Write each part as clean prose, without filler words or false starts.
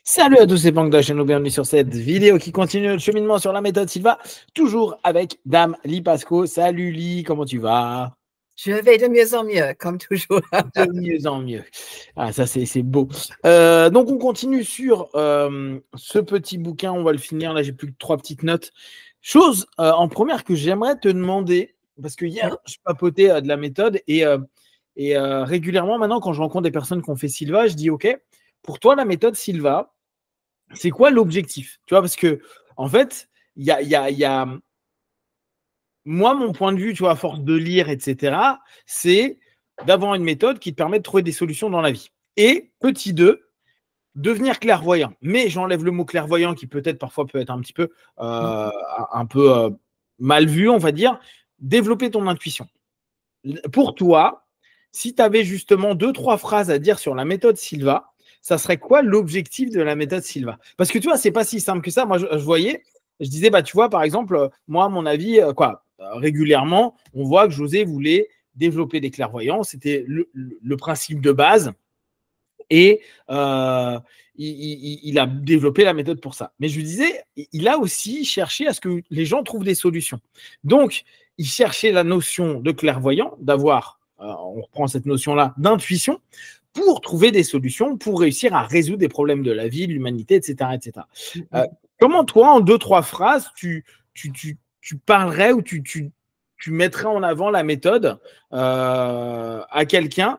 Salut à tous, c'est Pank de la chaîne, bienvenue sur cette vidéo qui continue notre cheminement sur la méthode Silva, toujours avec Dame Lipasco. Salut Li, comment tu vas? Je vais de mieux en mieux, comme toujours. De mieux en mieux. Ah, ça c'est beau. Donc on continue sur ce petit bouquin, on va le finir. Là, j'ai plus que 3 petites notes. Chose en première que j'aimerais te demander, parce que hier, je papotais de la méthode et régulièrement maintenant, quand je rencontre des personnes qui ont fait Silva, je dis OK, pour toi, la méthode Silva, c'est quoi l'objectif? Tu vois, parce que en fait, il y a moi, mon point de vue, tu vois, à force de lire, etc., c'est d'avoir une méthode qui te permet de trouver des solutions dans la vie. Et petit 2, devenir clairvoyant. Mais j'enlève le mot clairvoyant qui peut-être parfois peut être un peu mal vu, on va dire. Développer ton intuition. Pour toi, si tu avais justement 2-3 phrases à dire sur la méthode Silva, ça serait quoi l'objectif de la méthode Silva? Parce que tu vois, c'est pas si simple que ça. Moi, je voyais, je disais, bah, tu vois, par exemple, moi, à mon avis, régulièrement, on voit que José voulait développer des clairvoyants. C'était le principe de base. Et il a développé la méthode pour ça. Mais je lui disais, il a aussi cherché à ce que les gens trouvent des solutions. Donc, il cherchait la notion de clairvoyant, d'avoir, on reprend cette notion-là, d'intuition, pour trouver des solutions, pour réussir à résoudre des problèmes de la vie, de l'humanité, etc. etc. Comment toi, en 2-3 phrases, tu parlerais ou tu mettrais en avant la méthode à quelqu'un,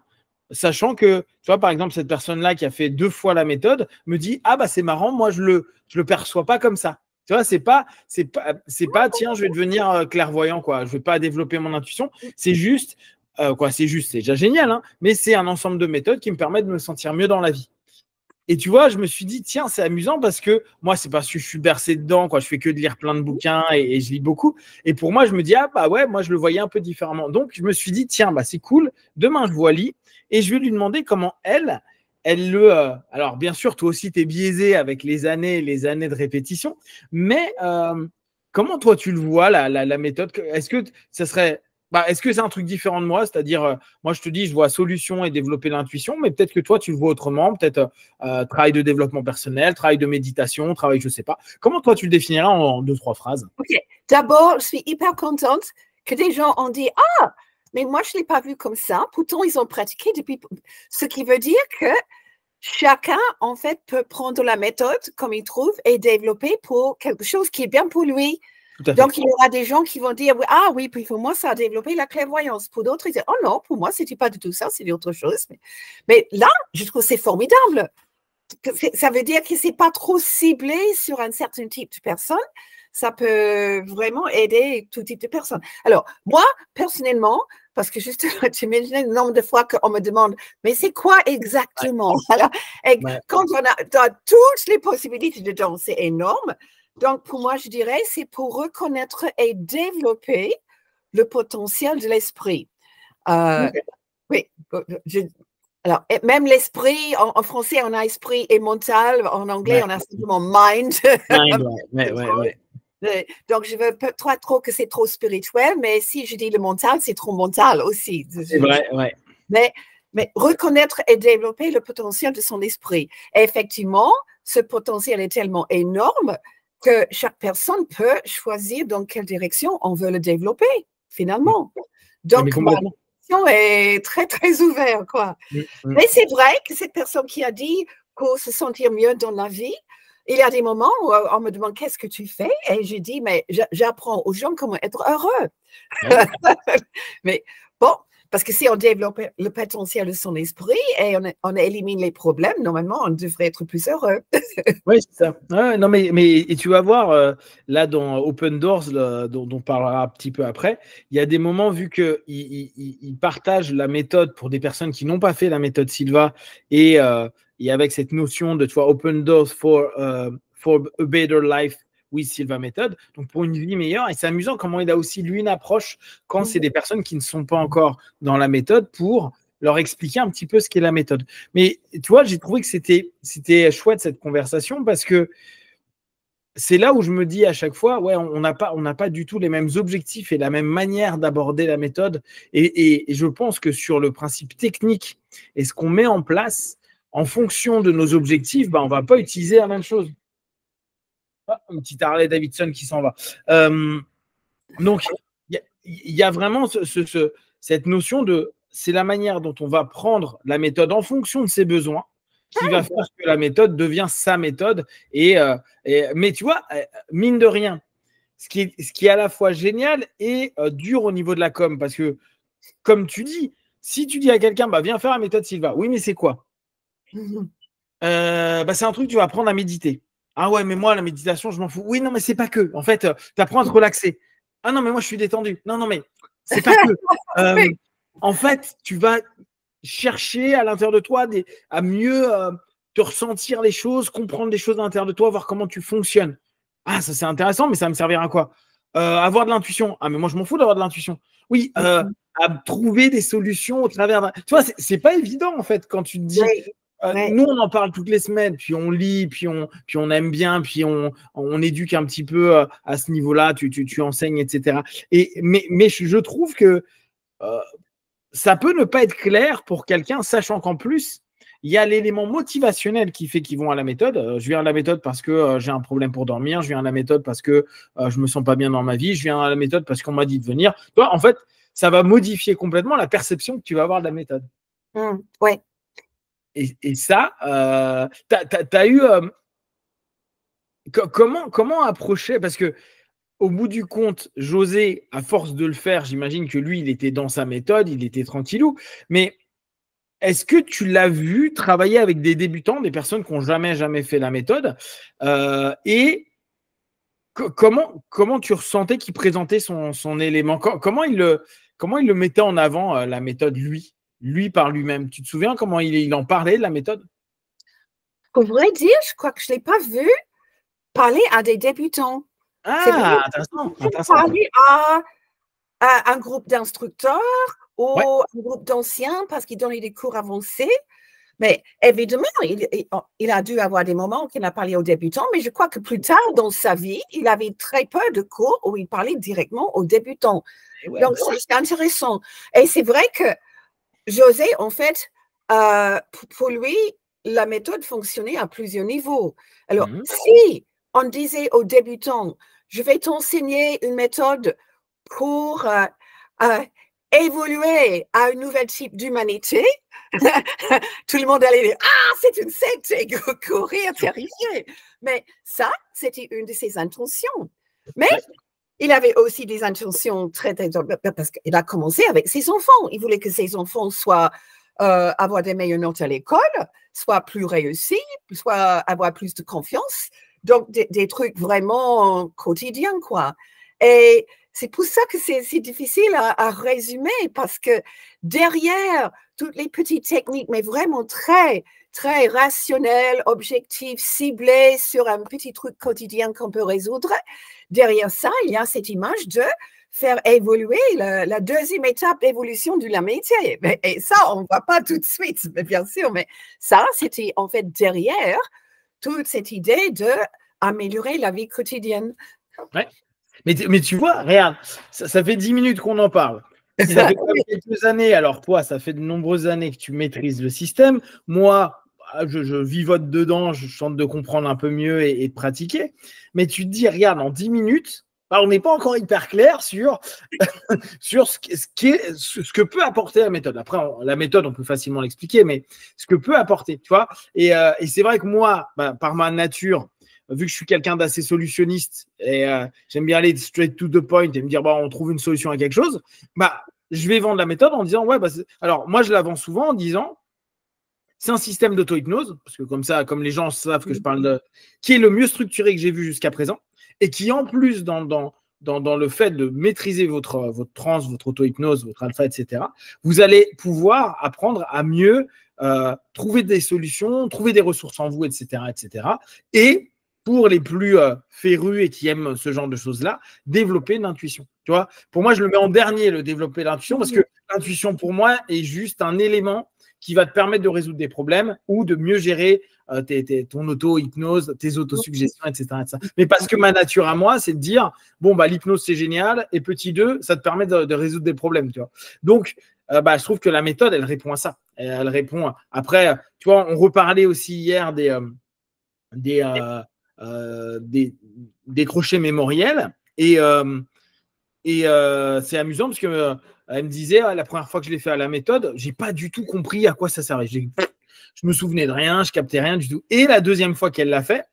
sachant que, tu vois, par exemple, cette personne-là qui a fait 2 fois la méthode me dit, ah bah c'est marrant, moi je le perçois pas comme ça. Tu vois, c'est pas, tiens, je vais devenir clairvoyant, quoi. Je vais pas développer mon intuition. C'est juste, c'est déjà génial, hein, mais c'est un ensemble de méthodes qui me permettent de me sentir mieux dans la vie. Et tu vois, je me suis dit, tiens, c'est amusant parce que moi, c'est parce que je suis bercé dedans, quoi. Je fais que de lire plein de bouquins et je lis beaucoup. Et pour moi, je me dis, ah bah ouais, moi, je le voyais un peu différemment. Donc, je me suis dit, tiens, bah c'est cool. Demain, je vois Lee et je vais lui demander comment elle alors, bien sûr, toi aussi, tu es biaisé avec les années de répétition, mais comment toi, tu le vois, la méthode? Est-ce que ça serait. Bah, est-ce que c'est un truc différent de moi? C'est-à-dire, moi, je te dis, je vois solution et développer l'intuition, mais peut-être que toi, tu le vois autrement. Peut-être travail de développement personnel, travail de méditation, travail, je ne sais pas. Comment toi, tu le définiras en 2-3 phrases? Ok. D'abord, je suis hyper contente que des gens ont dit « Ah, mais moi, je ne l'ai pas vu comme ça. » Pourtant, ils ont pratiqué depuis… Ce qui veut dire que chacun, en fait, peut prendre la méthode comme il trouve et développer pour quelque chose qui est bien pour lui. Donc, il y aura des gens qui vont dire « Ah oui, puis pour moi, ça a développé la clairvoyance. » Pour d'autres, ils disent « Oh non, pour moi, ce n'était pas du tout ça, c'est autre chose. » Mais là, je trouve que c'est formidable. Ça veut dire que ce n'est pas trop ciblé sur un certain type de personne. Ça peut vraiment aider tout type de personnes. Alors, moi, personnellement, parce que justement, tu imagines le nombre de fois qu'on me demande, mais c'est quoi exactement? Alors, quand on a toutes les possibilités dedans, c'est énorme. Donc, pour moi, je dirais, c'est pour reconnaître et développer le potentiel de l'esprit. Oui, alors, même l'esprit, en français, on a esprit et mental. En anglais, on a simplement mind. Donc, je ne veux pas trop que c'est trop spirituel, mais si je dis le mental, c'est trop mental aussi. C'est vrai, ouais. Mais reconnaître et développer le potentiel de son esprit. Et effectivement, ce potentiel est tellement énorme que chaque personne peut choisir dans quelle direction on veut le développer, finalement. Donc, est très, très ouvert, quoi. Mais c'est vrai que cette personne qui a dit pour se sentir mieux dans la vie, il y a des moments où on me demande qu'est-ce que tu fais et je dis mais j'apprends aux gens comment être heureux. Mais bon, parce que si on développe le potentiel de son esprit et on élimine les problèmes, normalement on devrait être plus heureux. Oui, c'est ça. Ouais, non, mais et tu vas voir, là, dans Open Doors, dont on parlera un petit peu après, il y a des moments, vu qu'ils partagent la méthode pour des personnes qui n'ont pas fait la méthode Silva, et avec cette notion de, tu vois, Open Doors for a better life with Silva Method, donc pour une vie meilleure. Et c'est amusant comment il a aussi, lui, une approche quand c'est des personnes qui ne sont pas encore dans la méthode pour leur expliquer un petit peu ce qu'est la méthode. Mais tu vois, j'ai trouvé que c'était chouette cette conversation parce que c'est là où je me dis à chaque fois, ouais, on n'a pas du tout les mêmes objectifs et la même manière d'aborder la méthode. Et je pense que sur le principe technique et ce qu'on met en place, en fonction de nos objectifs, on ne va pas utiliser la même chose. Ah, un petit Harley Davidson qui s'en va. Donc, il y a vraiment cette notion de c'est la manière dont on va prendre la méthode en fonction de ses besoins qui va faire que la méthode devient sa méthode. Mais tu vois, mine de rien, ce qui est à la fois génial et dur au niveau de la com, parce que, comme tu dis, si tu dis à quelqu'un, viens faire la méthode Silva, oui, mais c'est quoi? C'est un truc que tu vas apprendre à méditer. Ah ouais, mais moi, la méditation, je m'en fous. Oui, non, mais c'est pas que. En fait, tu apprends à te relaxer. Ah non, mais moi, je suis détendu. Non, mais c'est pas que. En fait, tu vas chercher à l'intérieur de toi à mieux te ressentir les choses, comprendre les choses à l'intérieur de toi, voir comment tu fonctionnes. Ah, ça, c'est intéressant, mais ça va me servir à quoi? Avoir de l'intuition. Ah, mais moi, je m'en fous d'avoir de l'intuition. Oui, à trouver des solutions au travers. Tu vois, c'est pas évident, en fait, quand tu te dis. Nous, on en parle toutes les semaines, puis on lit, puis on aime bien, puis on éduque un petit peu à ce niveau-là, tu enseignes, etc. Mais je trouve que ça peut ne pas être clair pour quelqu'un, sachant qu'en plus, il y a l'élément motivationnel qui fait qu'ils vont à la méthode. Je viens à la méthode parce que j'ai un problème pour dormir, je viens à la méthode parce que je me sens pas bien dans ma vie, je viens à la méthode parce qu'on m'a dit de venir. Toi, en fait, ça va modifier complètement la perception que tu vas avoir de la méthode. Ouais. Et ça, tu as eu. Comment approcher? Parce que au bout du compte, José, à force de le faire, j'imagine que lui, il était dans sa méthode, il était tranquillou. Mais est-ce que tu l'as vu travailler avec des débutants, des personnes qui n'ont jamais fait la méthode et comment tu ressentais qu'il présentait son élément? Comment il le mettait en avant, la méthode, lui par lui-même? Tu te souviens comment il en parlait de la méthode? Pour vrai dire, je crois que je ne l'ai pas vu parler à des débutants. Ah, intéressant. Parler à un groupe d'instructeurs ou un groupe d'anciens parce qu'il donnait des cours avancés. Mais évidemment, il a dû avoir des moments où il a parlé aux débutants, mais je crois que plus tard dans sa vie, il avait très peu de cours où il parlait directement aux débutants. Donc, c'est intéressant. Et c'est vrai que José, en fait, pour lui, la méthode fonctionnait à plusieurs niveaux. Alors, si on disait aux débutants, je vais t'enseigner une méthode pour évoluer à un nouvel type d'humanité, tout le monde allait dire, c'est une secte, et courir, terrifié. Mais ça, c'était une de ses intentions. Mais il avait aussi des intentions très, parce qu'il a commencé avec ses enfants. Il voulait que ses enfants soient avoir des meilleures notes à l'école, soient plus réussis, soit avoir plus de confiance. Donc, des trucs vraiment quotidiens, quoi. Et c'est pour ça que c'est difficile à résumer, parce que derrière toutes les petites techniques, mais vraiment très, très rationnelles, objectives, ciblées sur un petit truc quotidien qu'on peut résoudre, derrière ça, il y a cette image de faire évoluer la deuxième étape d'évolution de la métier. Et ça, on ne voit pas tout de suite, bien sûr, mais ça, c'était en fait derrière toute cette idée d'améliorer la vie quotidienne. Ouais. Mais tu vois, regarde, ça fait 10 minutes qu'on en parle. Ça fait quelques années, alors toi, ça fait de nombreuses années que tu maîtrises le système. Moi, je vivote dedans, je tente de comprendre un peu mieux et de pratiquer. Mais tu te dis, regarde, en 10 minutes, on n'est pas encore hyper clair sur ce que peut apporter la méthode. Après, la méthode, on peut facilement l'expliquer, mais ce que peut apporter, tu vois. Et c'est vrai que moi, par ma nature, vu que je suis quelqu'un d'assez solutionniste et j'aime bien aller straight to the point et me dire, on trouve une solution à quelque chose, je vais vendre la méthode en disant, alors moi, je la vends souvent en disant, c'est un système d'auto-hypnose, parce que comme ça, comme les gens savent que je parle qui est le mieux structuré que j'ai vu jusqu'à présent, et qui en plus, dans le fait de maîtriser votre transe, votre auto-hypnose, votre alpha, etc., vous allez pouvoir apprendre à mieux trouver des solutions, trouver des ressources en vous, etc., etc., et pour les plus férus et qui aiment ce genre de choses-là, développer l'intuition. Tu vois, pour moi, je le mets en dernier, le développer l'intuition, parce que l'intuition, pour moi, est juste un élément qui va te permettre de résoudre des problèmes ou de mieux gérer ton auto-hypnose, tes autosuggestions, etc., etc. Mais parce que ma nature à moi, c'est de dire, l'hypnose, c'est génial, et petit 2, ça te permet de résoudre des problèmes. Tu vois. Donc, je trouve que la méthode, elle répond à ça. Elle répond. Après, tu vois, on reparlait aussi hier des, des crochets mémoriels. Et c'est amusant parce que elle me disait, la première fois que je l'ai fait à la méthode, j'ai pas du tout compris à quoi ça servait. Je me souvenais de rien, je captais rien du tout. Et la deuxième fois qu'elle l'a fait,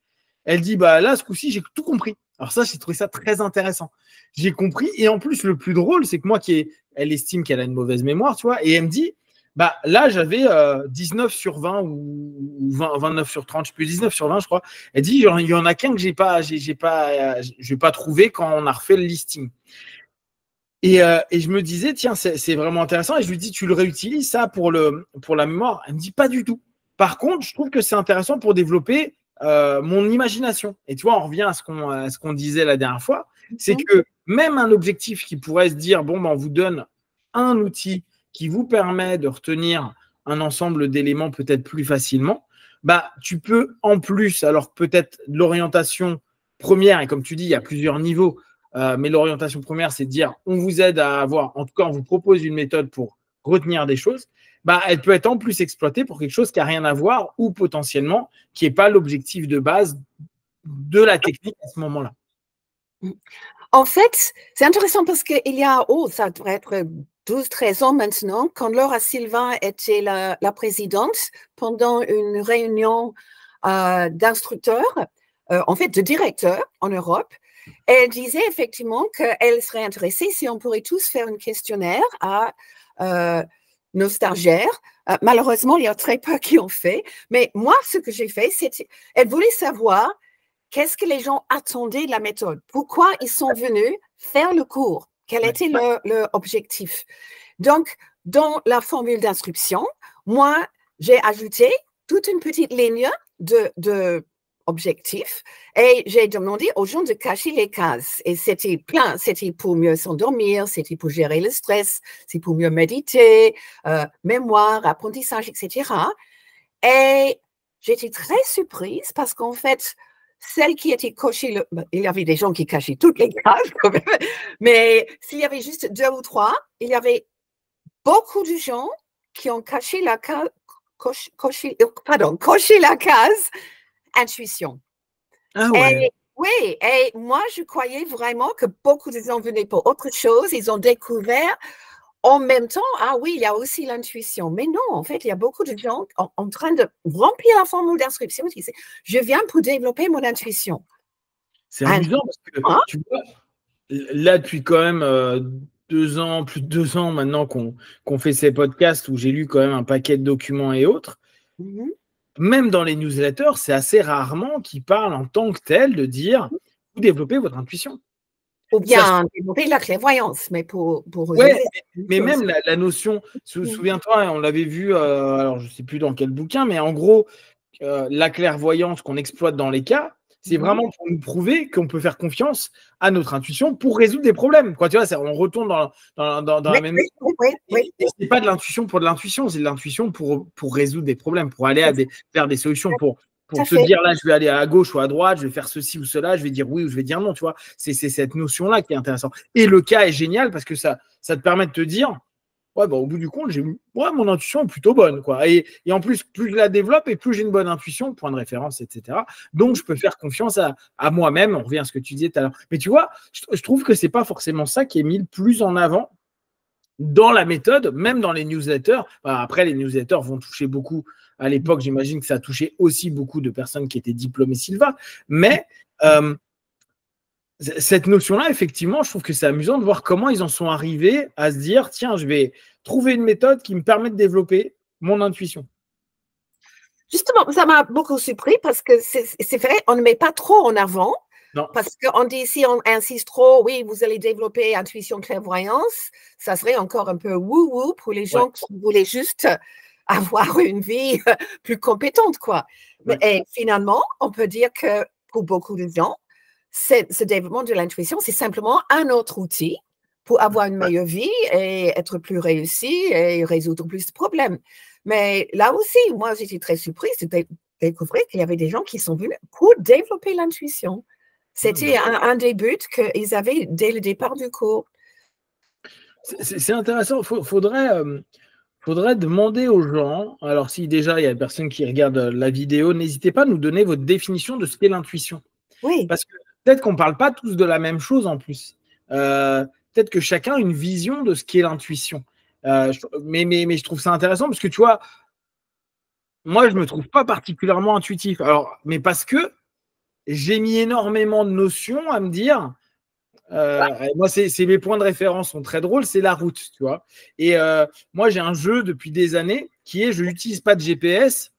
elle dit, bah là, ce coup-ci, j'ai tout compris. Alors ça, j'ai trouvé ça très intéressant. J'ai compris. Et en plus, le plus drôle, c'est que moi, elle estime qu'elle a une mauvaise mémoire, tu vois, et elle me dit, bah là, j'avais 19 sur 20 ou 20, 29 sur 30, je sais plus, 19 sur 20, je crois. Elle dit, il y en a qu'un que je vais pas trouvé quand on a refait le listing. Et je me disais, tiens, c'est vraiment intéressant. Et je lui dis, tu le réutilises ça pour la mémoire? Elle me dit, pas du tout. Par contre, je trouve que c'est intéressant pour développer mon imagination. Et tu vois, on revient à ce qu'on disait la dernière fois. C'est que même un objectif qui pourrait se dire, bon, ben, on vous donne un outil qui vous permet de retenir un ensemble d'éléments peut-être plus facilement, bah, tu peux en plus, alors peut-être l'orientation première, et comme tu dis, il y a plusieurs niveaux, mais l'orientation première, c'est de dire, on vous aide à avoir, en tout cas, on vous propose une méthode pour retenir des choses, bah, elle peut être en plus exploitée pour quelque chose qui n'a rien à voir ou potentiellement qui n'est pas l'objectif de base de la technique à ce moment-là. En fait, c'est intéressant parce qu'il y a, ça devrait être 12-13 ans maintenant, quand Laura Silva était la présidente pendant une réunion d'instructeurs, en fait de directeurs en Europe, elle disait effectivement qu'elle serait intéressée si on pourrait tous faire un questionnaire à nos stagiaires. Malheureusement, il y a très peu qui ont fait, mais moi, ce que j'ai fait, c'était, elle voulait savoir qu'est-ce que les gens attendaient de la méthode, pourquoi ils sont venus faire le cours, quel était leur objectif. Donc, dans la formule d'inscription, moi, j'ai ajouté toute une petite ligne de objectifs et j'ai demandé aux gens de cacher les cases. Et c'était plein, c'était pour mieux s'endormir, c'était pour gérer le stress, c'est pour mieux méditer, mémoire, apprentissage, etc. Et j'étais très surprise parce qu'en fait, celle qui était cochée, il y avait des gens qui cachaient toutes les cases quand même, mais s'il y avait juste 2 ou 3, il y avait beaucoup de gens qui ont coché la case intuition. Ah ouais. Et, oui, et moi, je croyais vraiment que beaucoup de gens venaient pour autre chose. Ils ont découvert en même temps, ah oui, il y a aussi l'intuition. Mais non, en fait, il y a beaucoup de gens en train de remplir la formule d'inscription qui disent, je viens pour développer mon intuition. C'est amusant parce que, tu vois, là, depuis quand même 2 ans, plus de 2 ans maintenant qu'on fait ces podcasts où j'ai lu quand même un paquet de documents et autres, même dans les newsletters, c'est assez rarement qu'ils parlent en tant que tel de dire, vous développez votre intuition. Ou bien développer la clairvoyance, mais pour ouais, mais même la notion, souviens-toi, on l'avait vu, alors je ne sais plus dans quel bouquin, mais en gros, la clairvoyance qu'on exploite dans les cas, c'est vraiment pour nous prouver qu'on peut faire confiance à notre intuition pour résoudre des problèmes. Quoi, tu vois, on retourne dans la même. Et ce n'est pas de l'intuition pour de l'intuition, c'est de l'intuition pour résoudre des problèmes, pour aller faire des solutions, pour te dire là, je vais aller à gauche ou à droite, je vais faire ceci ou cela, je vais dire oui ou je vais dire non. Tu vois, c'est cette notion-là qui est intéressante. Et le cas est génial parce que ça te permet de te dire. Ouais, bah, au bout du compte, mon intuition est plutôt bonne, quoi. Et en plus, plus je la développe et plus j'ai une bonne intuition, point de référence, etc. Donc, je peux faire confiance à moi-même. On revient à ce que tu disais tout à l'heure. Mais tu vois, je trouve que c'est pas forcément ça qui est mis le plus en avant dans la méthode, même dans les newsletters. Après, les newsletters vont toucher beaucoup. À l'époque, j'imagine que ça a touché aussi beaucoup de personnes qui étaient diplômées Silva. Mais cette notion-là, effectivement, je trouve que c'est amusant de voir comment ils en sont arrivés à se dire, tiens, je vais trouver une méthode qui me permet de développer mon intuition. Justement, ça m'a beaucoup surpris parce que c'est vrai, on ne met pas trop en avant. Non. Parce qu'on dit, si on insiste trop, oui, vous allez développer intuition, clairvoyance, ça serait encore un peu wou-wou pour les gens qui voulaient juste avoir une vie plus compétente, quoi. Ouais. Et finalement, on peut dire que pour beaucoup de gens, ce développement de l'intuition, c'est simplement un autre outil pour avoir une meilleure vie et être plus réussi et résoudre plus de problèmes. Mais là aussi, moi, j'étais très surprise de découvrir qu'il y avait des gens qui sont venus pour développer l'intuition. C'était un des buts qu'ils avaient dès le départ du cours. C'est intéressant. Faudrait faudrait demander aux gens, alors si déjà il y a personne qui regarde la vidéo, n'hésitez pas à nous donner votre définition de ce qu'est l'intuition. Oui. Parce que peut-être qu'on ne parle pas tous de la même chose en plus. Peut-être que chacun a une vision de ce qu'est l'intuition. Mais je trouve ça intéressant parce que tu vois, moi je ne me trouve pas particulièrement intuitif. Alors, mais parce que j'ai mis énormément de notions à me dire. Moi, c'est mes points de référence sont très drôles, c'est la route, tu vois. Et moi, j'ai un jeu depuis des années qui est je n'utilise pas de GPS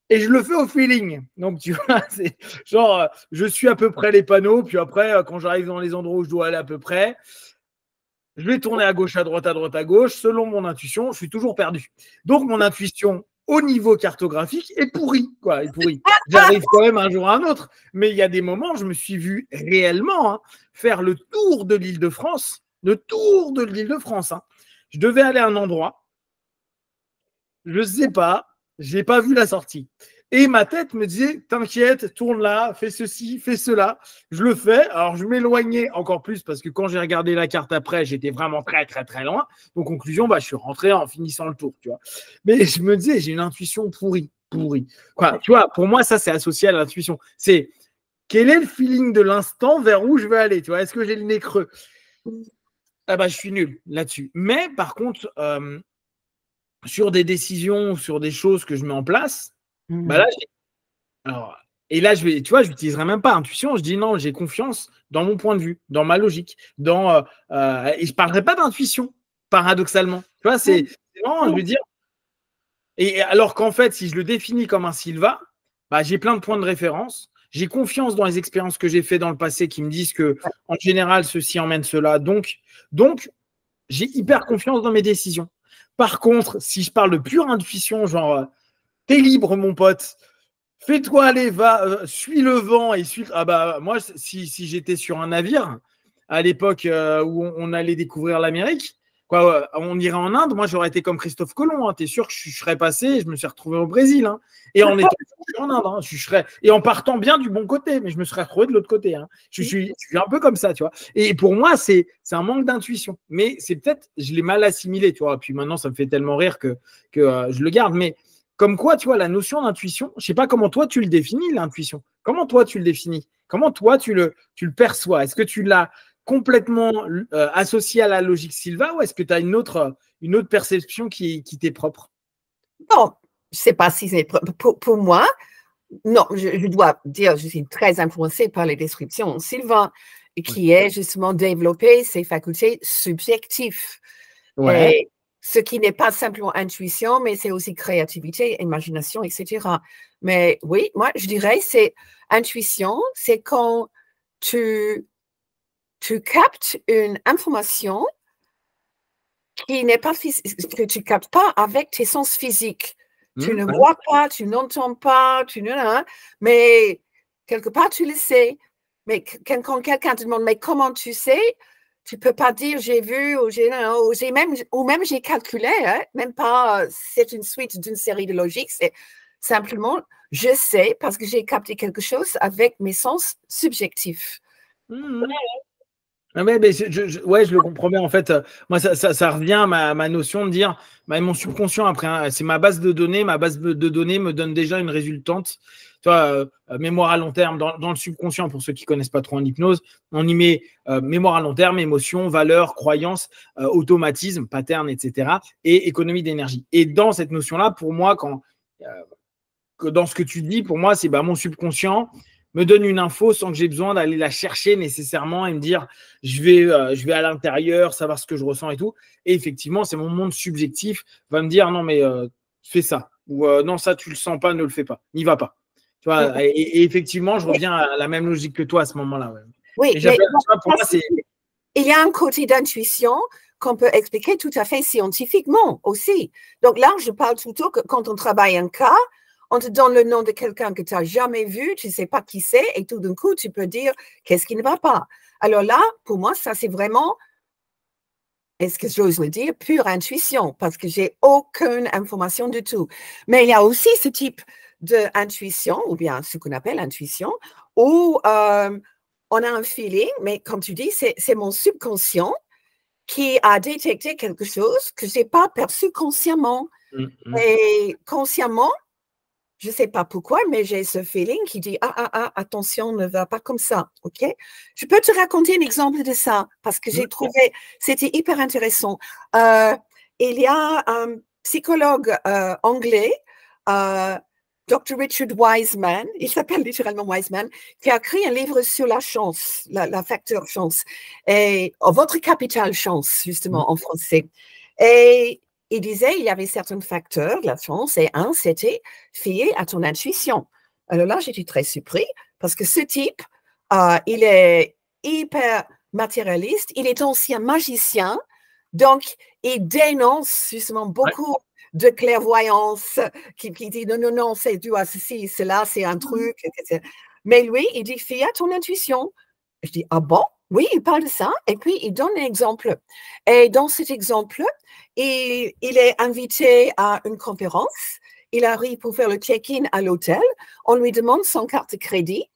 et je le fais au feeling. Donc, tu vois, c'est genre, je suis à peu près les panneaux, puis après, quand j'arrive dans les endroits où je dois aller à peu près, je vais tourner à gauche, à droite, à droite, à gauche, selon mon intuition, je suis toujours perdu. Donc, mon intuition au niveau cartographique est pourrie, quoi, est pourrie. J'arrive quand même un jour à un autre, mais il y a des moments, je me suis vu réellement faire le tour de l'Île-de-France, hein. Je devais aller à un endroit, je ne sais pas, je n'ai pas vu la sortie. Et ma tête me disait, t'inquiète, tourne là, fais ceci, fais cela. Je le fais. Alors, je m'éloignais encore plus parce que quand j'ai regardé la carte après, j'étais vraiment très, très, très loin. Donc, conclusion, je suis rentré en finissant le tour, tu vois. Mais je me disais, j'ai une intuition pourrie. Quoi, tu vois, pour moi, ça, c'est associé à l'intuition. C'est quel est le feeling de l'instant vers où je vais aller, tu vois. Est-ce que j'ai le nez creux? Je suis nul là-dessus. Mais par contre, sur des décisions, sur des choses que je mets en place, là, alors, et là, tu vois, je n'utiliserai même pas intuition. Je dis non, j'ai confiance dans mon point de vue, dans ma logique. Et je ne parlerai pas d'intuition, paradoxalement. Tu vois, c'est vraiment, je veux dire. Et alors qu'en fait, si je le définis comme un Silva, j'ai plein de points de référence. J'ai confiance dans les expériences que j'ai faites dans le passé qui me disent que, en général, ceci emmène cela. Donc j'ai hyper confiance dans mes décisions. Par contre, si je parle de pure intuition, genre, t'es libre, mon pote. Fais-toi aller, va, suis le vent et suis. Moi, si j'étais sur un navire à l'époque où on allait découvrir l'Amérique, quoi, on irait en Inde. Moi, j'aurais été comme Christophe Colomb. Hein. T'es sûr que je serais passé, je me suis retrouvé au Brésil. Hein. Et en étant en Inde, hein, et en partant bien du bon côté, mais je me serais retrouvé de l'autre côté. Hein. Je suis un peu comme ça, tu vois. Et pour moi, c'est un manque d'intuition. Mais c'est peut-être, je l'ai mal assimilé, tu vois. Puis maintenant, ça me fait tellement rire que je le garde. Mais comme quoi, tu vois, la notion d'intuition, je ne sais pas comment toi tu le définis, l'intuition. Comment toi tu le définis? Comment toi tu le perçois? Est-ce que tu l'as complètement associé à la logique Silva ou est-ce que tu as une autre perception qui t'est propre? Non, je ne sais pas si c'est pour moi. Non, je dois dire, je suis très influencée par les descriptions Silva, qui est justement développer ses facultés subjectives. Ouais. Et ce qui n'est pas simplement intuition, mais c'est aussi créativité, imagination, etc. Mais oui, moi, je dirais, c'est intuition, c'est quand tu captes une information qui n'est pas que tu captes pas avec tes sens physiques. Tu ne vois pas, tu n'entends pas, mais quelque part, tu le sais. Mais quand quelqu'un te demande, mais comment tu sais? Tu peux pas dire j'ai vu ou même j'ai calculé, hein, même pas c'est une suite d'une série de logiques, c'est simplement je sais parce que j'ai capté quelque chose avec mes sens subjectifs. Je le comprends bien. En fait, moi, ça revient à ma notion de dire, mon subconscient, après, hein, c'est ma base de données. Ma base de données me donne déjà une résultante. Tu vois, mémoire à long terme, dans le subconscient, pour ceux qui ne connaissent pas trop en hypnose, on y met mémoire à long terme, émotions, valeurs, croyances, automatisme, pattern, etc. et économie d'énergie. Et dans cette notion-là, pour moi, dans ce que tu dis, pour moi, c'est mon subconscient me donne une info sans que j'ai besoin d'aller la chercher nécessairement et me dire je vais à l'intérieur, savoir ce que je ressens et tout. Et effectivement, c'est mon monde subjectif va me dire non, mais fais ça. Ou non, ça, tu le sens pas, ne le fais pas. N'y va pas. Tu vois, et effectivement, je reviens à la même logique que toi à ce moment-là. Ouais. Oui, mais pour moi, il y a un côté d'intuition qu'on peut expliquer tout à fait scientifiquement aussi. Donc là, je parle plutôt que quand on travaille un cas, on te donne le nom de quelqu'un que tu n'as jamais vu, tu ne sais pas qui c'est, et tout d'un coup, tu peux dire qu'est-ce qui ne va pas. Alors là, pour moi, ça, c'est vraiment, est-ce que j'ose le dire, pure intuition, parce que j'ai aucune information du tout. Mais il y a aussi ce type d'intuition, ou bien ce qu'on appelle intuition, où on a un feeling, mais comme tu dis, c'est mon subconscient qui a détecté quelque chose que je n'ai pas perçu consciemment. Et consciemment, je ne sais pas pourquoi, mais j'ai ce feeling qui dit attention, ne va pas comme ça. OK? Je peux te raconter un exemple de ça parce que j'ai trouvé, c'était hyper intéressant. Il y a un psychologue anglais, Dr. Richard Wiseman, il s'appelle littéralement Wiseman, qui a écrit un livre sur la chance, la facteur chance, et votre capital chance, justement, en français. Et il disait il y avait certains facteurs de la chance, et un, c'était fier à ton intuition. Alors là, j'étais très surpris parce que ce type, il est hyper matérialiste, il est ancien magicien, donc il dénonce justement beaucoup de clairvoyance qui dit non, c'est dû à ceci, cela, c'est un truc, etc. Mais lui, il dit fie à ton intuition. Je dis ah bon? Oui, il parle de ça et puis il donne un exemple. Et dans cet exemple, il est invité à une conférence. Il arrive pour faire le check-in à l'hôtel. On lui demande son carte de crédit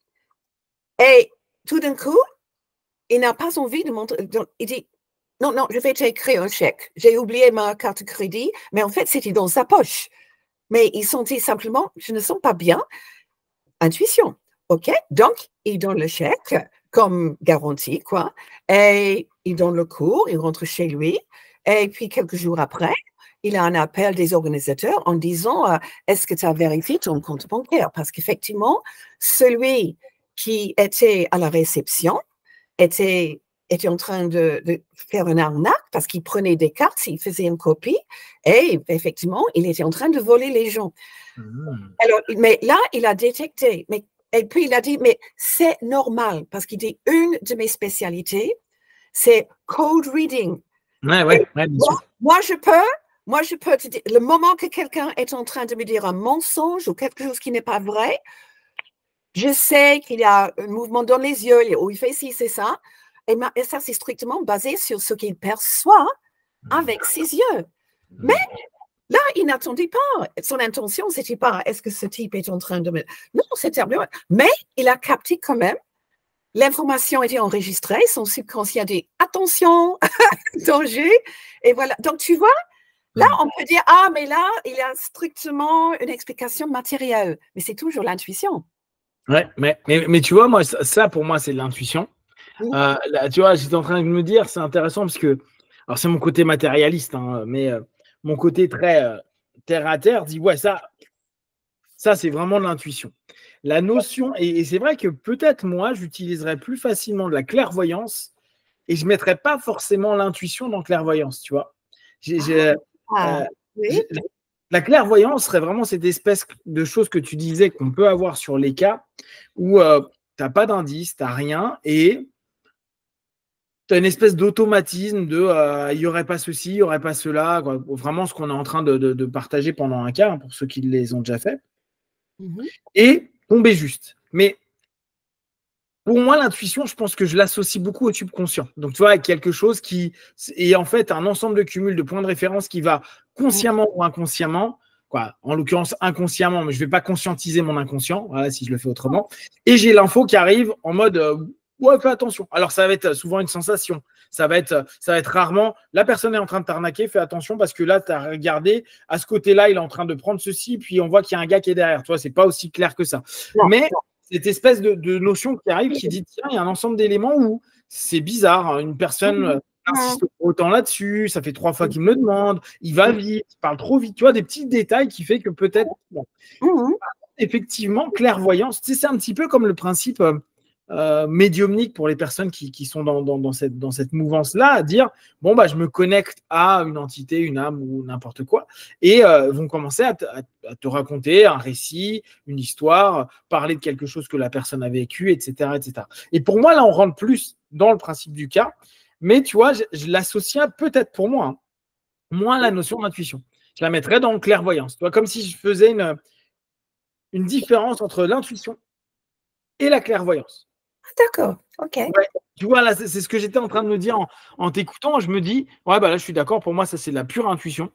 et tout d'un coup, il n'a pas envie de montrer. Il dit non, je vais t'écrire un chèque. J'ai oublié ma carte de crédit, mais en fait, c'était dans sa poche. Mais il sentait simplement, je ne sens pas bien. Intuition. OK? Donc, il donne le chèque comme garantie, quoi. Et il donne le cours, il rentre chez lui. Et puis, quelques jours après, il a un appel des organisateurs en disant est-ce que tu as vérifié ton compte bancaire? Parce qu'effectivement, celui qui était à la réception était en train de faire une arnaque parce qu'il prenait des cartes, il faisait une copie et effectivement, il était en train de voler les gens. Alors, mais là, il a détecté. Et puis, il a dit, mais c'est normal parce qu'il dit, une de mes spécialités, c'est code reading. Bien sûr. Moi, je peux te dire, le moment que quelqu'un est en train de me dire un mensonge ou quelque chose qui n'est pas vrai, je sais qu'il y a un mouvement dans les yeux où il fait ci, c'est ça. Et ça, c'est strictement basé sur ce qu'il perçoit avec ses yeux. Mais là, il n'attendait pas. Son intention, c'était pas est-ce que ce type est en train de me. Non, c'était. Mais il a capté quand même. L'information était enregistrée. Son subconscient dit attention, danger. Et voilà. Donc, tu vois, là, on peut dire mais là, il y a strictement une explication matérielle. Mais c'est toujours l'intuition. Ouais, mais tu vois, moi, ça pour moi, c'est de l'intuition. Là, tu vois, j'étais en train de me dire, c'est intéressant parce que, alors c'est mon côté matérialiste, hein, mais mon côté très terre à terre dit, ouais, ça c'est vraiment de l'intuition. La notion, et c'est vrai que peut-être moi, j'utiliserais plus facilement de la clairvoyance et je ne mettrais pas forcément l'intuition dans clairvoyance, tu vois. La clairvoyance serait vraiment cette espèce de chose que tu disais qu'on peut avoir sur les cas où tu n'as pas d'indice, tu n'as rien et tu as une espèce d'automatisme de il n'y aurait pas ceci, il n'y aurait pas cela, quoi. Vraiment ce qu'on est en train de partager pendant un cas, hein, pour ceux qui les ont déjà fait, et tomber juste. Mais pour moi, l'intuition, je pense que je l'associe beaucoup au subconscient. Donc, tu vois, avec quelque chose qui est en fait un ensemble de cumul de points de référence qui va consciemment ou inconsciemment, quoi, en l'occurrence inconsciemment, mais je ne vais pas conscientiser mon inconscient, voilà, si je le fais autrement, et j'ai l'info qui arrive en mode ouais, fais attention. Alors, ça va être souvent une sensation. Ça va être rarement la personne est en train de t'arnaquer, fais attention parce que là, tu as regardé à ce côté-là, il est en train de prendre ceci, puis on voit qu'il y a un gars qui est derrière. Tu vois, c'est pas aussi clair que ça. Non, mais cette espèce de notion qui arrive qui dit tiens, il y a un ensemble d'éléments où c'est bizarre. Hein, une personne insiste autant là-dessus, ça fait 3 fois qu'il me le demande, il va vite, il parle trop vite. Tu vois, des petits détails qui fait que peut-être. Bon. Effectivement, clairvoyance, tu sais, c'est un petit peu comme le principe. Médiumnique pour les personnes qui sont dans cette mouvance-là, à dire bon, bah, je me connecte à une entité, une âme ou n'importe quoi, et vont commencer à te raconter un récit, une histoire, parler de quelque chose que la personne a vécu, etc., etc. Et pour moi, là, on rentre plus dans le principe du cas, mais tu vois, je l'associe peut-être pour moi, hein, moins la notion d'intuition. Je la mettrais dans clairvoyance. Tu vois, comme si je faisais une différence entre l'intuition et la clairvoyance. D'accord, ok. Ouais, tu vois, là, c'est ce que j'étais en train de me dire en t'écoutant. Je me dis, ouais, bah là, je suis d'accord. Pour moi, ça, c'est de la pure intuition.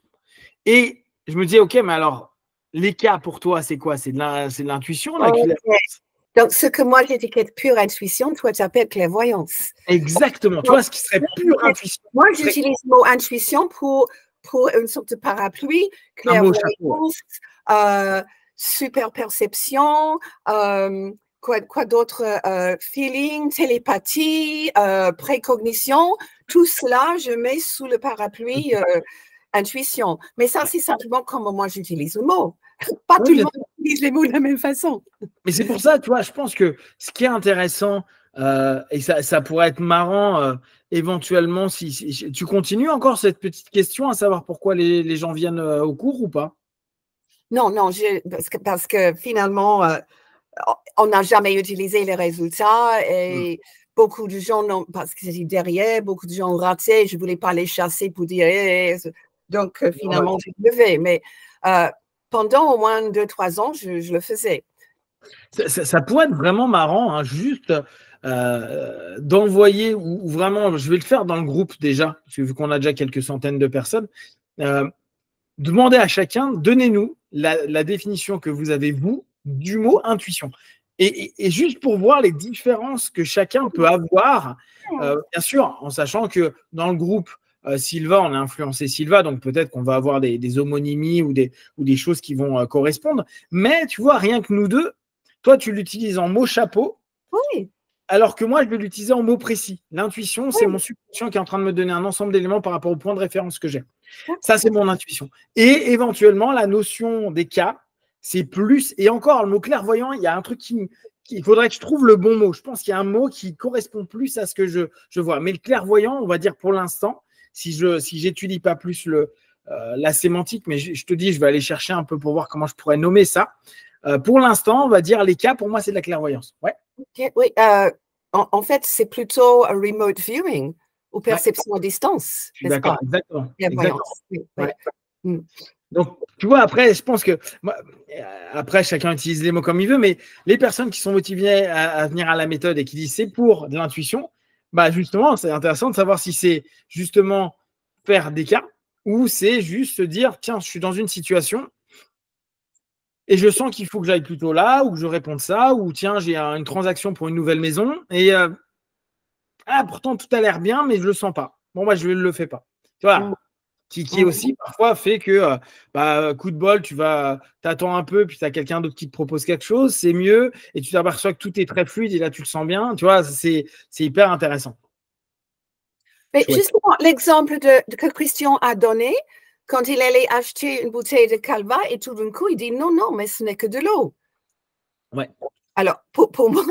Et je me dis, ok, mais alors, les cas pour toi, c'est quoi? C'est de l'intuition, la clairvoyance? Donc, ce que moi j'étiquette pure intuition, toi tu appelles clairvoyance. Exactement. Tu vois, ce qui serait pure intuition. Moi, j'utilise le mot intuition pour une sorte de parapluie, clairvoyance, super perception, quoi d'autre, feeling, télépathie, précognition, tout cela, je mets sous le parapluie intuition. Mais ça, c'est simplement comment moi j'utilise le mot. Pas tout le monde utilise les mots de la même façon. Mais c'est pour ça, tu vois, je pense que ce qui est intéressant, et ça pourrait être marrant éventuellement, si tu continues encore cette petite question, à savoir pourquoi les gens viennent au cours ou pas? Non, parce que finalement, on n'a jamais utilisé les résultats et beaucoup de gens n'ont, parce que c'était derrière, beaucoup de gens ont raté, je ne voulais pas les chasser pour dire, donc finalement, j'ai levé. Mais pendant au moins 2-3 ans, je le faisais. Ça pourrait être vraiment marrant, hein, juste d'envoyer, ou vraiment, je vais le faire dans le groupe déjà, parce que vu qu'on a déjà quelques centaines de personnes, demander à chacun, donnez-nous la définition que vous avez, vous, du mot intuition. Et juste pour voir les différences que chacun peut avoir, bien sûr, en sachant que dans le groupe, Sylva, on a influencé Sylva, donc peut-être qu'on va avoir des homonymies ou des choses qui vont correspondre. Mais tu vois, rien que nous deux, toi, tu l'utilises en mot chapeau, Oui. alors que moi, je vais l'utiliser en mot précis. L'intuition, c'est mon subconscient qui est en train de me donner un ensemble d'éléments par rapport au point de référence que j'ai. Ça, c'est mon intuition. Et éventuellement, la notion des cas, c'est plus. Et encore, le mot clairvoyant, il y a un truc il faudrait que je trouve le bon mot. Je pense qu'il y a un mot qui correspond plus à ce que je vois. Mais le clairvoyant, on va dire pour l'instant, si j'étudie pas plus la sémantique, mais je te dis, je vais aller chercher un peu pour voir comment je pourrais nommer ça. Pour l'instant, on va dire les cas, pour moi, c'est de la clairvoyance. Ouais. Okay, oui, en fait, c'est plutôt un remote viewing ou perception à distance. Je suis d'accord, exactement. Oui. Donc, tu vois, après, je pense que après, chacun utilise les mots comme il veut, mais les personnes qui sont motivées à venir à la méthode et qui disent c'est pour de l'intuition, bah justement, c'est intéressant de savoir si c'est justement faire des cas ou c'est juste se dire tiens, je suis dans une situation et je sens qu'il faut que j'aille plutôt là, ou que je réponde ça, ou tiens, j'ai une transaction pour une nouvelle maison, et pourtant tout a l'air bien, mais je ne le sens pas. Bon, moi, je ne le fais pas. Tu vois, qui aussi parfois fait que, coup de bol, tu t'attends un peu, puis tu as quelqu'un d'autre qui te propose quelque chose, c'est mieux, et tu t'aperçois que tout est très fluide, et là, tu le sens bien. Tu vois, c'est hyper intéressant. Mais justement, l'exemple que Christian a donné, quand il allait acheter une bouteille de Calva et tout d'un coup, il dit non, mais ce n'est que de l'eau. Ouais. Alors, pour moi,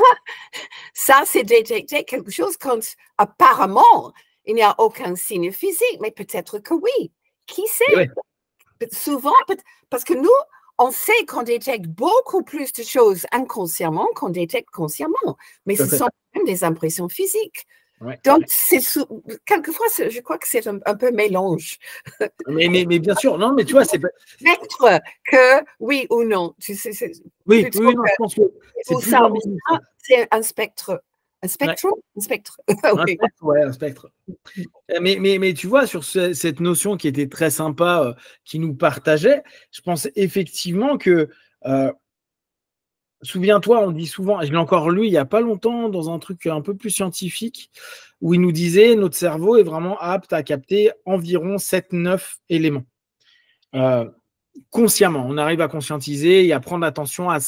ça, c'est détecter quelque chose quand apparemment, il n'y a aucun signe physique, mais peut-être que oui. Qui sait? Ouais. Souvent, parce que nous, on sait qu'on détecte beaucoup plus de choses inconsciemment qu'on détecte consciemment, mais ce sont même des impressions physiques. Ouais. Donc, quelquefois, je crois que c'est un peu mélange. Mais bien sûr, non, mais tu vois, c'est spectre que oui ou non. Oui, non, je pense que c'est plus ambigu. C'est un spectre. Un spectre? Ouais. Un spectre. Un spectre. Mais tu vois, sur cette notion qui était très sympa, qui nous partageait, je pense effectivement que souviens-toi, on dit souvent, et je l'ai encore lu il n'y a pas longtemps dans un truc un peu plus scientifique, où il nous disait notre cerveau est vraiment apte à capter environ 7-9 éléments. Consciemment, on arrive à conscientiser et à prendre attention à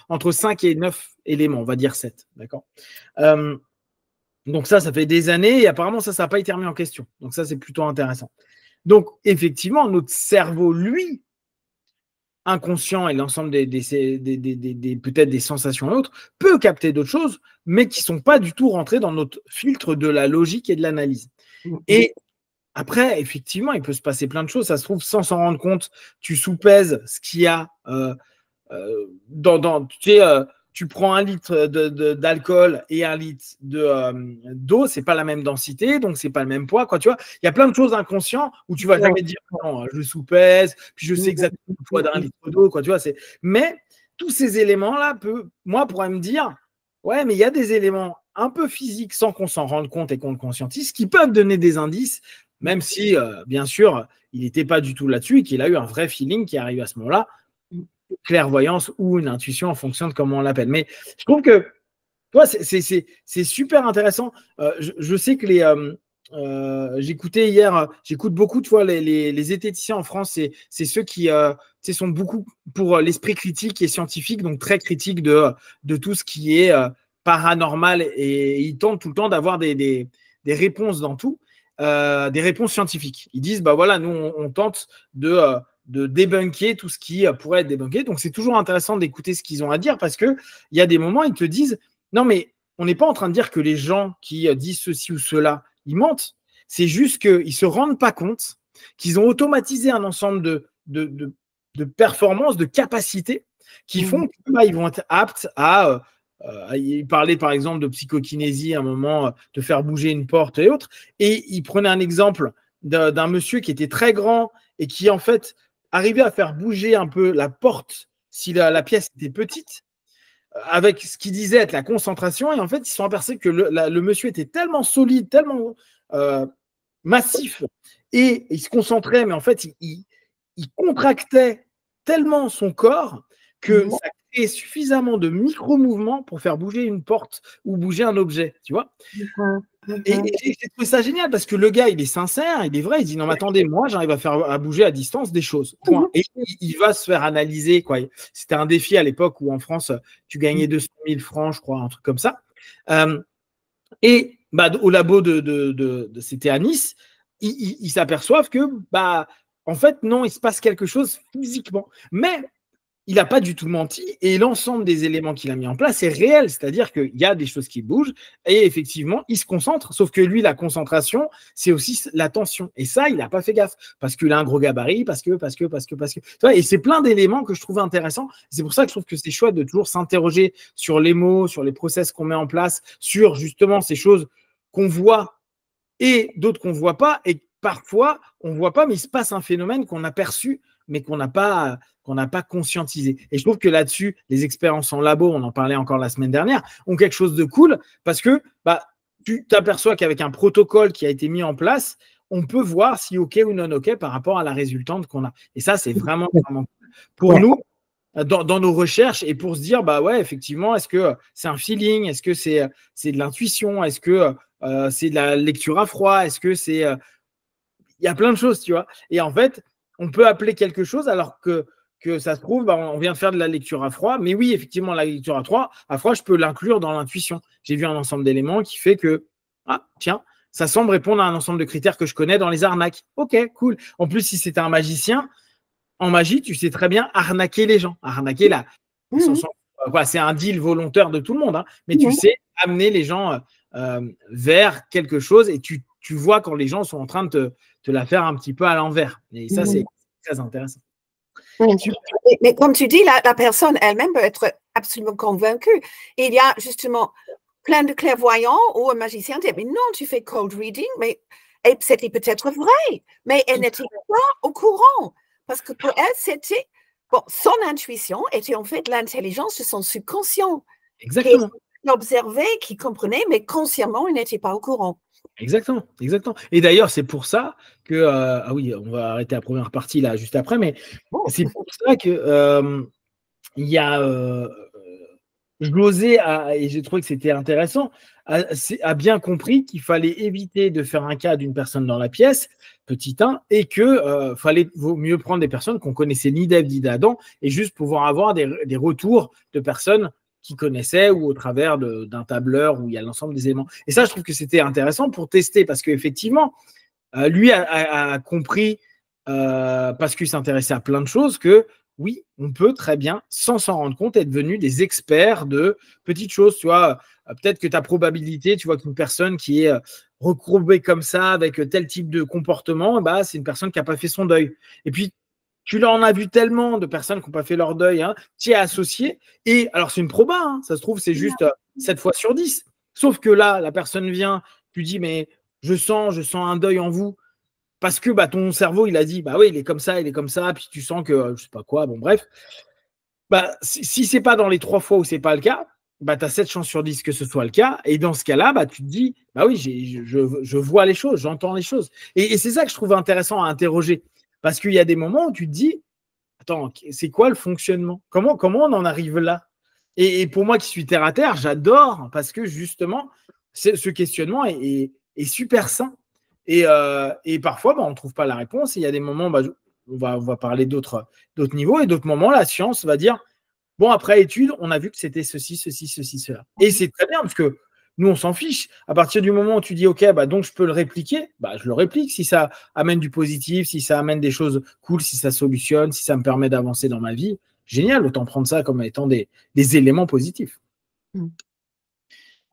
entre 5 et 9 éléments, on va dire 7. D'accord. Donc ça fait des années et apparemment ça n'a pas été remis en question. Donc ça, c'est plutôt intéressant. Donc effectivement, notre cerveau, lui, inconscient et l'ensemble peut-être des sensations et autres, peut capter d'autres choses, mais qui ne sont pas du tout rentrées dans notre filtre de la logique et de l'analyse. Et après, effectivement, il peut se passer plein de choses. Ça se trouve, sans s'en rendre compte, tu soupèses ce qu'il y a tu prends 1 litre d'alcool et 1 litre d'eau, c'est pas la même densité, donc c'est pas le même poids. Quoi, tu vois, il y a plein de choses inconscientes où tu vas jamais dire non, je soupèse, puis je sais exactement le poids d'1 litre d'eau. Quoi, tu vois, mais tous ces éléments-là, moi, pourrais me dire, ouais, mais il y a des éléments un peu physiques sans qu'on s'en rende compte et qu'on le conscientise, qui peuvent donner des indices, même si, bien sûr, il n'était pas du tout là-dessus et qu'il a eu un vrai feeling qui arrive à ce moment-là. clairvoyance ou une intuition en fonction de comment on l'appelle. Mais je trouve que toi, c'est super intéressant. Je sais que j'écoutais hier, j'écoute beaucoup, tu vois, les zététiciens en France, c'est ceux qui sont beaucoup pour l'esprit critique et scientifique, donc très critique de tout ce qui est paranormal, et ils tentent tout le temps d'avoir des réponses dans tout, des réponses scientifiques. Ils disent, bah voilà, nous on tente de débunker tout ce qui pourrait être débunké. Donc c'est toujours intéressant d'écouter ce qu'ils ont à dire, parce que il y a des moments, ils te disent, non mais on n'est pas en train de dire que les gens qui disent ceci ou cela, ils mentent. C'est juste qu'ils ne se rendent pas compte qu'ils ont automatisé un ensemble de performances, de capacités qui font qu'ils vont être aptes à… il parlait par exemple de psychokinésie à un moment, de faire bouger une porte et autres. Et il prenait un exemple d'un monsieur qui était très grand et qui en fait arrivait à faire bouger un peu la porte si la pièce était petite, avec ce qu'il disait être la concentration. Et en fait, ils se sont aperçus que le monsieur était tellement solide, tellement massif, et il se concentrait, mais en fait, il contractait tellement son corps que ça créait suffisamment de micro-mouvements pour faire bouger une porte ou bouger un objet, tu vois. Et j'ai trouvé ça génial, parce que le gars, il est sincère, il est vrai, il dit non mais attendez, moi j'arrive à bouger à distance des choses, point. Et il va se faire analyser, quoi. C'était un défi à l'époque où en France tu gagnais 200 000 francs, je crois, un truc comme ça. Et au labo c'était à Nice, ils s'aperçoivent que en fait non, il se passe quelque chose physiquement, mais il n'a pas du tout menti, et l'ensemble des éléments qu'il a mis en place est réel, c'est-à-dire qu'il y a des choses qui bougent, et effectivement, il se concentre, sauf que lui, la concentration, c'est aussi l'attention, et ça, il n'a pas fait gaffe, parce qu'il a un gros gabarit, parce que. Et c'est plein d'éléments que je trouve intéressants. C'est pour ça que je trouve que c'est chouette de toujours s'interroger sur les mots, sur les process qu'on met en place, sur justement ces choses qu'on voit et d'autres qu'on ne voit pas, et parfois, on ne voit pas, mais il se passe un phénomène qu'on a perçu, mais qu'on n'a pas conscientisé. Et je trouve que là-dessus, les expériences en labo, on en parlait encore la semaine dernière, ont quelque chose de cool, parce que tu t'aperçois qu'avec un protocole qui a été mis en place, on peut voir si OK ou non OK par rapport à la résultante qu'on a. Et ça, c'est vraiment, vraiment cool. Pour nous, dans nos recherches, et pour se dire, ouais, effectivement, est-ce que c'est un feeling? Est-ce que c'est de l'intuition? Est-ce que c'est de la lecture à froid? Est-ce que c'est… il y a plein de choses, tu vois. Et en fait, on peut appeler quelque chose alors que ça se trouve, on vient de faire de la lecture à froid. Mais oui, effectivement, la lecture à froid, je peux l'inclure dans l'intuition. J'ai vu un ensemble d'éléments qui fait que, tiens, ça semble répondre à un ensemble de critères que je connais dans les arnaques. OK, cool. En plus, si c'était un magicien, en magie, tu sais très bien arnaquer les gens. Arnaquer c'est un deal volontaire de tout le monde, hein, mais tu sais amener les gens vers quelque chose, et tu vois quand les gens sont en train de te la faire un petit peu à l'envers. Et ça, c'est très intéressant. Mais comme tu dis, la personne elle-même peut être absolument convaincue. Et il y a justement plein de clairvoyants ou un magicien dit, mais non, tu fais cold reading, et c'était peut-être vrai, mais elle n'était pas au courant. Parce que pour elle, c'était… son intuition était en fait l'intelligence de son subconscient. Exactement. Qui observait, qui comprenait, mais consciemment, il n'était pas au courant. Exactement. Et d'ailleurs, c'est pour ça que… oui, on va arrêter la première partie là juste après, mais c'est pour ça que il y a… José et j'ai trouvé que c'était intéressant, a bien compris qu'il fallait éviter de faire un cas d'une personne dans la pièce, petit 1, et que vaut mieux prendre des personnes qu'on connaissait ni d'Ève ni d'Adam, et juste pouvoir avoir des retours de personnes qui connaissaient, ou au travers d'un tableur où il y a l'ensemble des éléments. Et ça, je trouve que c'était intéressant pour tester, parce qu'effectivement, lui a compris, parce qu'il s'intéressait à plein de choses, que oui, on peut très bien, sans s'en rendre compte, être devenu des experts de petites choses. Tu vois, peut-être que ta probabilité, tu vois, qu'une personne qui est recourbée comme ça, avec tel type de comportement, c'est une personne qui n'a pas fait son deuil. Et puis, tu en as vu tellement de personnes qui n'ont pas fait leur deuil, hein, tu y es associé. Et alors, c'est une proba, hein, ça se trouve, c'est juste 7 fois sur 10. Sauf que là, la personne vient, tu dis, mais je sens un deuil en vous. Parce que ton cerveau, il a dit, oui, il est comme ça, puis tu sens que, je sais pas quoi, bon, bref. Si c'est pas dans les 3 fois où c'est pas le cas, tu as 7 chances sur 10 que ce soit le cas. Et dans ce cas-là, tu te dis, oui, je vois les choses, j'entends les choses. Et c'est ça que je trouve intéressant à interroger. Parce qu'il y a des moments où tu te dis, attends, c'est quoi le fonctionnement? Comment on en arrive là? Et pour moi qui suis terre à terre, j'adore parce que justement, ce questionnement est super sain. Et parfois, on ne trouve pas la réponse. Et il y a des moments, on va parler d'autres niveaux. Et d'autres moments, la science va dire, bon, après étude, on a vu que c'était ceci, ceci, ceci, cela. Et c'est très bien parce que nous, on s'en fiche. À partir du moment où tu dis, OK, donc je peux le répliquer, je le réplique. Si ça amène du positif, si ça amène des choses cool, si ça solutionne, si ça me permet d'avancer dans ma vie, génial. Autant prendre ça comme étant des éléments positifs.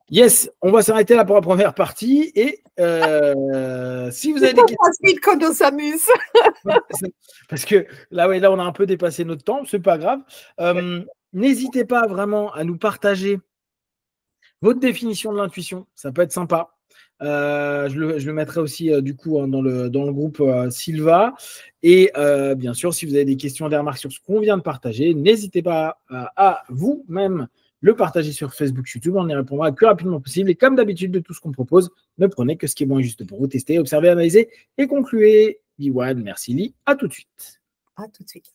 Yes, on va s'arrêter là pour la première partie. Et si vous avez des questions. Vite quand on s'amuse. Parce que là, on a un peu dépassé notre temps, c'est pas grave. N'hésitez pas vraiment à nous partager votre définition de l'intuition, ça peut être sympa. Je le mettrai aussi du coup dans le groupe Sylva. Et bien sûr, si vous avez des questions, des remarques sur ce qu'on vient de partager, n'hésitez pas à vous-même le partager sur Facebook, YouTube. On y répondra le plus rapidement possible. Et comme d'habitude, de tout ce qu'on propose, ne prenez que ce qui est bon et juste pour vous. Tester, observer, analyser et concluer. Liwan, merci Lee. À tout de suite. À tout de suite.